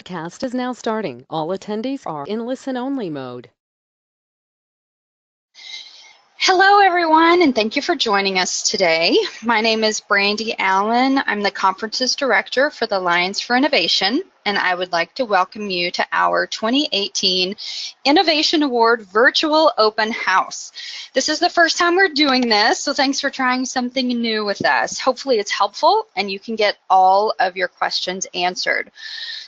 Cast is now starting. All attendees are in listen-only mode. Hello, everyone, and thank you for joining us today. My name is Brandy Allen. I'm the Conferences Director for the Alliance for Innovation, and I would like to welcome you to our 2018 Innovation Award Virtual Open House. This is the first time we're doing this, so thanks for trying something new with us. Hopefully it's helpful and you can get all of your questions answered.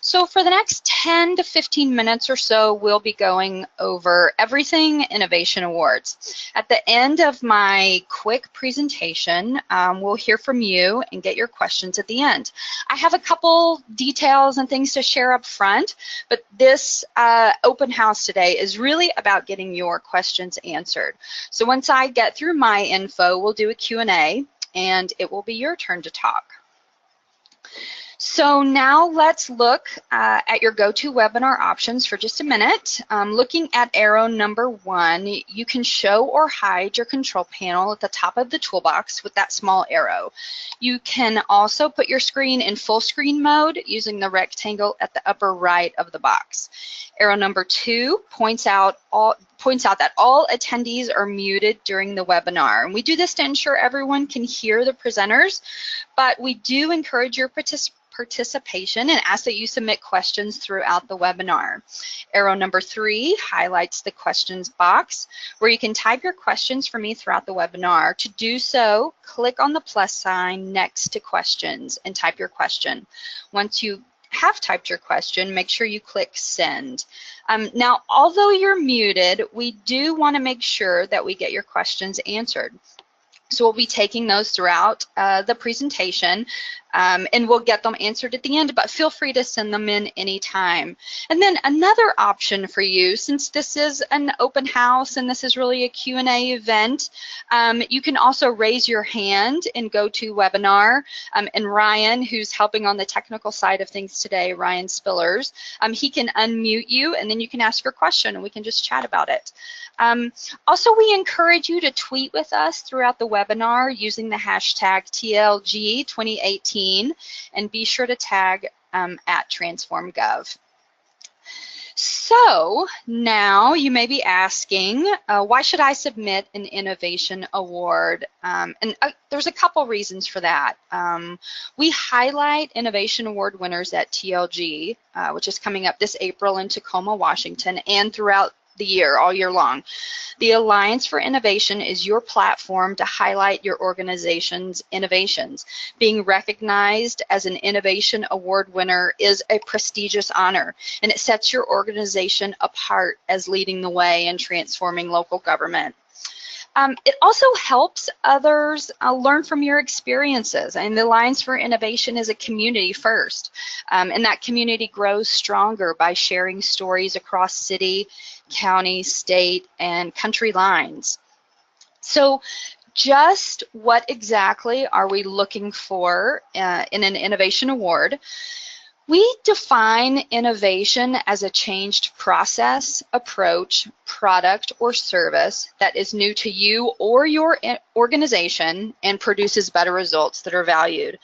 So for the next 10 to 15 minutes or so, we'll be going over everything Innovation Awards. At the end of my quick presentation, we'll hear from you and get your questions at the end. I have a couple details and things to share up front, but this open house today is really about getting your questions answered. So once I get through my info, we'll do a Q&A, and it will be your turn to talk. So now let's look at your GoToWebinar options for just a minute. Looking at arrow number 1, you can show or hide your control panel at the top of the toolbox with that small arrow. You can also put your screen in full screen mode using the rectangle at the upper right of the box. Arrow number 2 points out that all attendees are muted during the webinar. And we do this to ensure everyone can hear the presenters, but we do encourage your participation and ask that you submit questions throughout the webinar. Arrow number 3 highlights the questions box where you can type your questions for me throughout the webinar. To do so, click on the plus sign next to questions and type your question. Once you have typed your question, make sure you click send. Now, although you're muted, we do want to make sure that we get your questions answered. So we'll be taking those throughout the presentation, and we'll get them answered at the end, but feel free to send them in anytime. And then another option for you, since this is an open house and this is really a Q&A event, you can also raise your hand in GoToWebinar. And Ryan, who's helping on the technical side of things today, Ryan Spillers, he can unmute you, and then you can ask your question and we can just chat about it. Also, we encourage you to tweet with us throughout the webinar using the hashtag TLG 2018, and be sure to tag at TransformGov. So now you may be asking, why should I submit an innovation award? There's a couple reasons for that. We highlight innovation award winners at TLG, which is coming up this April in Tacoma, Washington, and throughout the year, all year long. The Alliance for Innovation is your platform to highlight your organization's innovations. Being recognized as an Innovation Award winner is a prestigious honor, and it sets your organization apart as leading the way in transforming local government. It also helps others learn from your experiences. And the Alliance for Innovation is a community first, and that community grows stronger by sharing stories across city, county, state, and country lines. So just what exactly are we looking for in an innovation award? We define innovation as a changed process, approach, product, or service that is new to you or your organization and produces better results that are valued.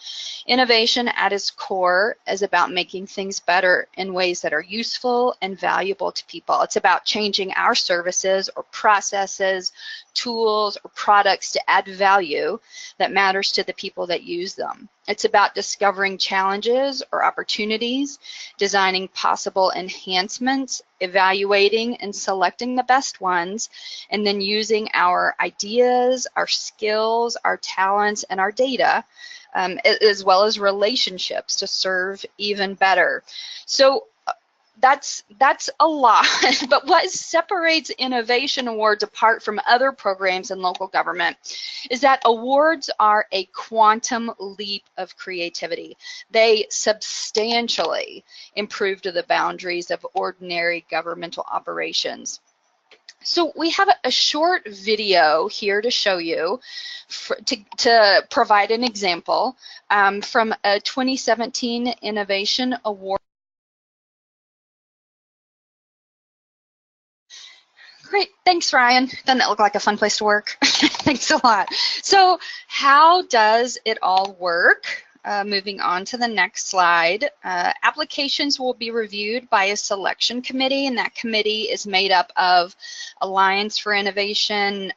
Innovation at its core is about making things better in ways that are useful and valuable to people. It's about changing our services or processes, tools, or products to add value that matters to the people that use them. It's about discovering challenges or opportunities, designing possible enhancements, evaluating and selecting the best ones, and then using our ideas, our skills, our talents, and our data, as well as relationships to serve even better. So that's a lot, but what separates innovation awards apart from other programs in local government is that awards are a quantum leap of creativity. They substantially improve to the boundaries of ordinary governmental operations. So we have a short video here to show you, to provide an example from a 2017 Innovation Award. Great, thanks, Ryan. Doesn't that look like a fun place to work? Thanks a lot. So how does it all work? moving on to the next slide, applications will be reviewed by a selection committee, and that committee is made up of Alliance for Innovation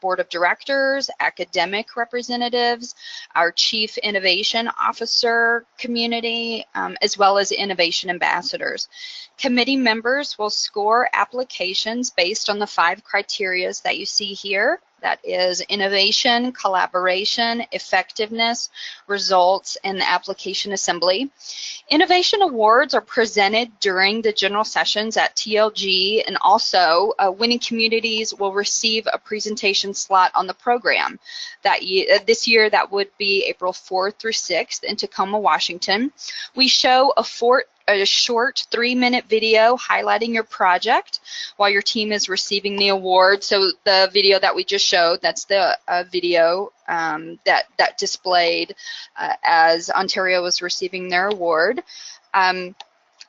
Board of Directors, academic representatives, our Chief Innovation Officer community, as well as innovation ambassadors. Committee members will score applications based on the 5 criteria that you see here. That is innovation, collaboration, effectiveness, results, and the application assembly. Innovation awards are presented during the general sessions at TLG, and also winning communities will receive a presentation slot on the program. This year that would be April 4th through 6th in Tacoma, Washington. We show a short 3-minute video highlighting your project while your team is receiving the award. So the video that we just showed, that's the video that displayed as Ontario was receiving their award.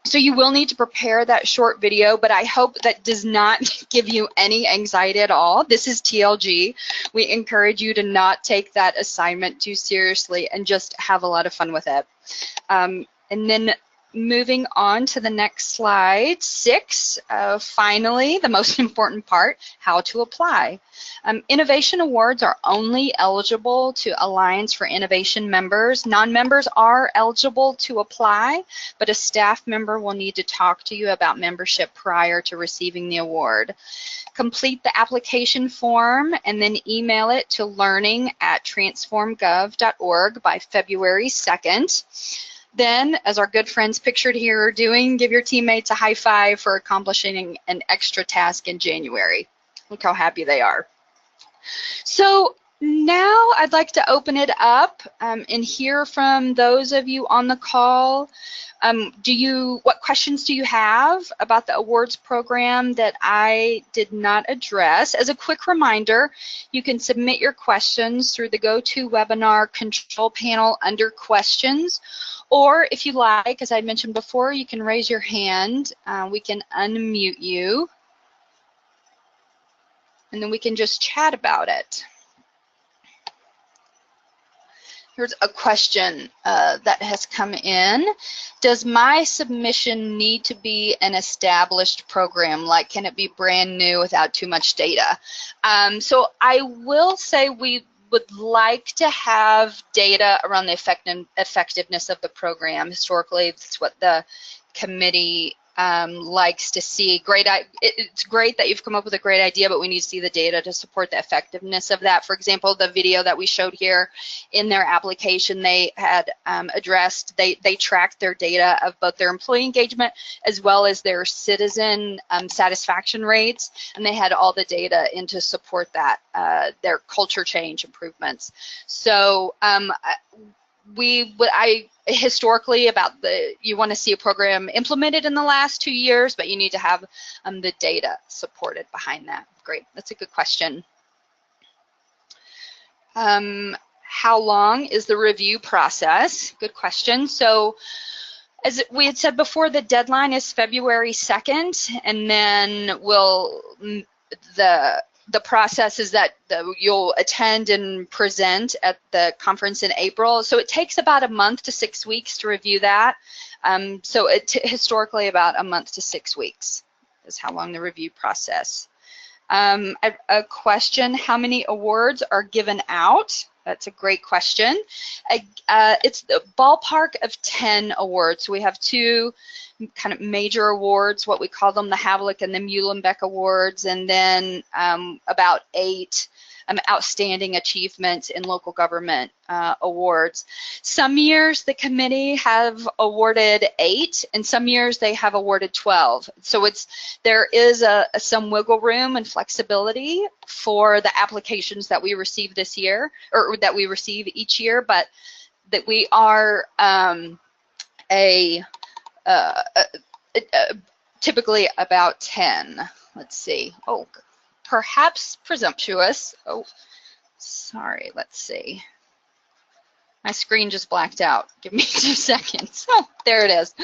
So you will need to prepare that short video, but I hope that does not give you any anxiety at all. This is TLG. We encourage you to not take that assignment too seriously and just have a lot of fun with it. And then moving on to the next slide, 6, finally, the most important part, how to apply. Innovation awards are only eligible to Alliance for Innovation members. Non-members are eligible to apply, but a staff member will need to talk to you about membership prior to receiving the award. Complete the application form and then email it to learning@transformgov.org by February 2nd. Then, as our good friends pictured here are doing, give your teammates a high five for accomplishing an extra task in January. Look how happy they are. So now I'd like to open it up and hear from those of you on the call. What questions do you have about the awards program that I did not address? As a quick reminder, you can submit your questions through the GoToWebinar control panel under questions, or if you like, as I mentioned before, you can raise your hand. We can unmute you, and then we can just chat about it. Here's a question that has come in. Does my submission need to be an established program? Like, can it be brand new without too much data? So I will say we would like to have data around the effectiveness of the program. Historically, that's what the committee likes to see. It's great that you've come up with a great idea, but we need to see the data to support the effectiveness of that. For example, the video that we showed here, in their application, they had addressed, they tracked their data of both their employee engagement as well as their citizen satisfaction rates, and they had all the data in to support that, their culture change improvements. So historically you want to see a program implemented in the last 2 years, but you need to have the data supported behind that. Great, that's a good question. How long is the review process? Good question. So as we had said before, the deadline is February 2nd, and then the process is that you'll attend and present at the conference in April. So it takes about a month to 6 weeks to review that. So historically about a month to 6 weeks is how long the review process. A question, how many awards are given out? That's a great question. It's the ballpark of 10 awards. So we have 2 kind of major awards, what we call them, the Havlik and the Muhlenbeck Awards, and then about 8 outstanding achievements in local government awards. Some years the committee have awarded 8, and some years they have awarded 12. So there is some wiggle room and flexibility for the applications that we receive this year, or that we receive each year, but that we are typically about 10. Let's see. Oh, perhaps presumptuous. Oh, sorry. Let's see. My screen just blacked out. Give me 2 seconds. Oh, There it is.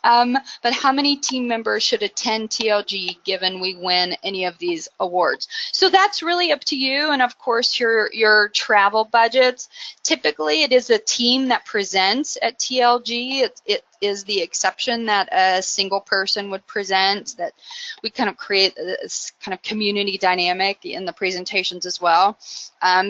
But how many team members should attend TLG given we win any of these awards? So that's really up to you, and of course your travel budgets. Typically it is a team that presents at TLG. It is the exception that a single person would present, that we kind of create this kind of community dynamic in the presentations as well.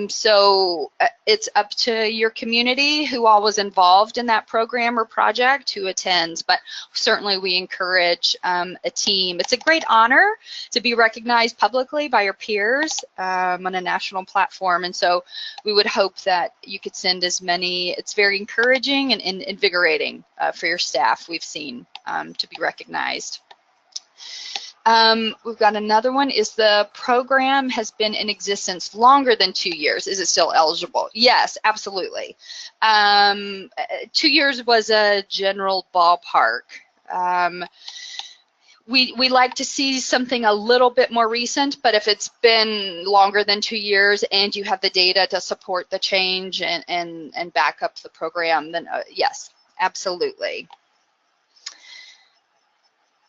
So it's up to your community who all was involved in that program or project who attends, but certainly we encourage a team. It's a great honor to be recognized publicly by your peers on a national platform, and so we would hope that you could send as many. It's very encouraging and invigorating for your staff, we've seen, to be recognized. We've got another one. Is the program has been in existence longer than 2 years? Is it still eligible? Yes, absolutely. 2 years was a general ballpark. We like to see something a little bit more recent, but if it's been longer than 2 years and you have the data to support the change and back up the program, then yes, absolutely.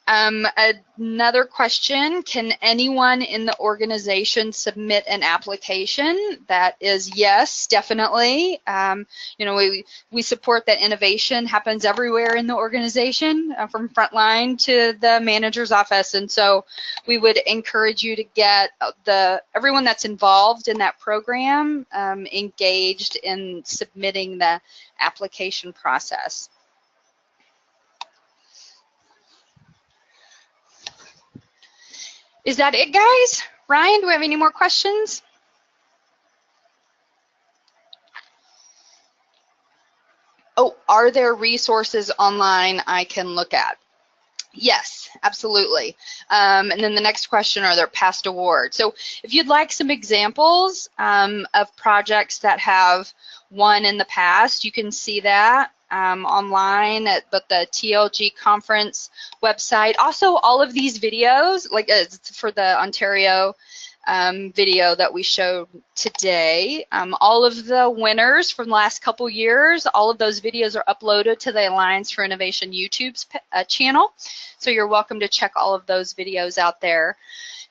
Another question, can anyone in the organization submit an application? That is yes, definitely. You know, we support that innovation happens everywhere in the organization, from frontline to the manager's office, and so we would encourage you to get everyone that's involved in that program engaged in submitting the application process. Is that it, guys? Ryan, do we have any more questions? Oh, are there resources online I can look at? Yes, absolutely. And then the next question, are there past awards? So if you'd like some examples of projects that have won in the past, you can see that online at the TLG conference website. Also, all of these videos, like for the Ontario video that we showed today, all of the winners from the last couple years, all of those videos are uploaded to the Alliance for Innovation YouTube's channel. So you're welcome to check all of those videos out there,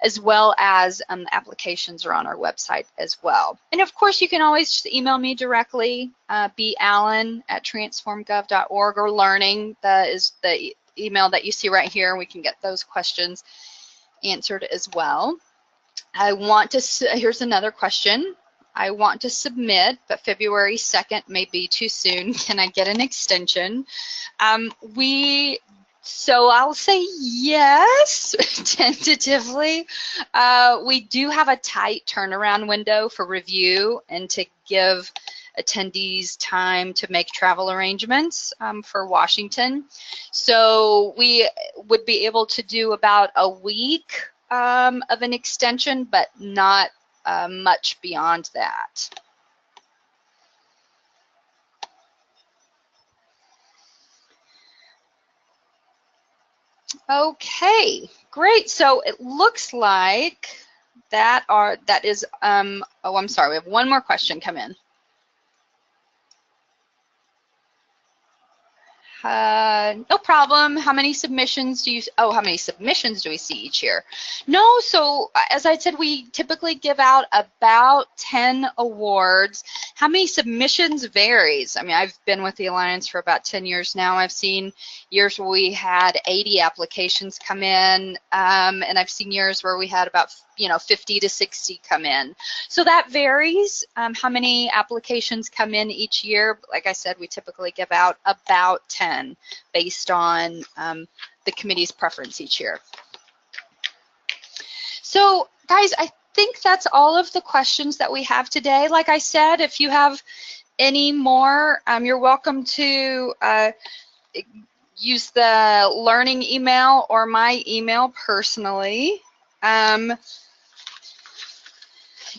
as well as the applications are on our website as well. And of course, you can always just email me directly, ballen@transformgov.org, or learning is the email that you see right here. We can get those questions answered as well. Here's another question. I want to submit, but February 2nd may be too soon. Can I get an extension? So I'll say yes, tentatively. We do have a tight turnaround window for review and to give attendees time to make travel arrangements for Washington. So we would be able to do about a week of an extension, but not much beyond that. Okay, great. So it looks like that is oh, I'm sorry, we have one more question come in. No problem. How many submissions do we see each year? No, so as I said, we typically give out about 10 awards. How many submissions varies. I mean, I've been with the Alliance for about 10 years now. I've seen years where we had 80 applications come in, and I've seen years where we had about 50 to 60 come in. So that varies, how many applications come in each year. Like I said, we typically give out about 10 based on the committee's preference each year. So guys, I think that's all of the questions that we have today. Like I said, if you have any more, you're welcome to use the learning email or my email personally.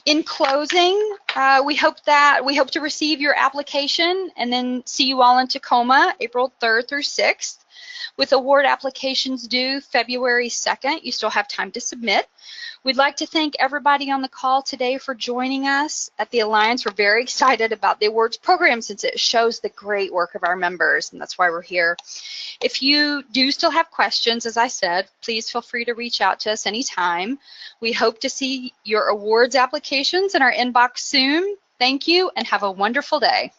In closing, we hope to receive your application and then see you all in Tacoma April 3rd through 6th. With award applications due February 2nd, you still have time to submit. We'd like to thank everybody on the call today for joining us. At the Alliance, we're very excited about the awards program since it shows the great work of our members, and that's why we're here. If you do still have questions, as I said, please feel free to reach out to us anytime. We hope to see your awards applications in our inbox soon. Thank you and have a wonderful day.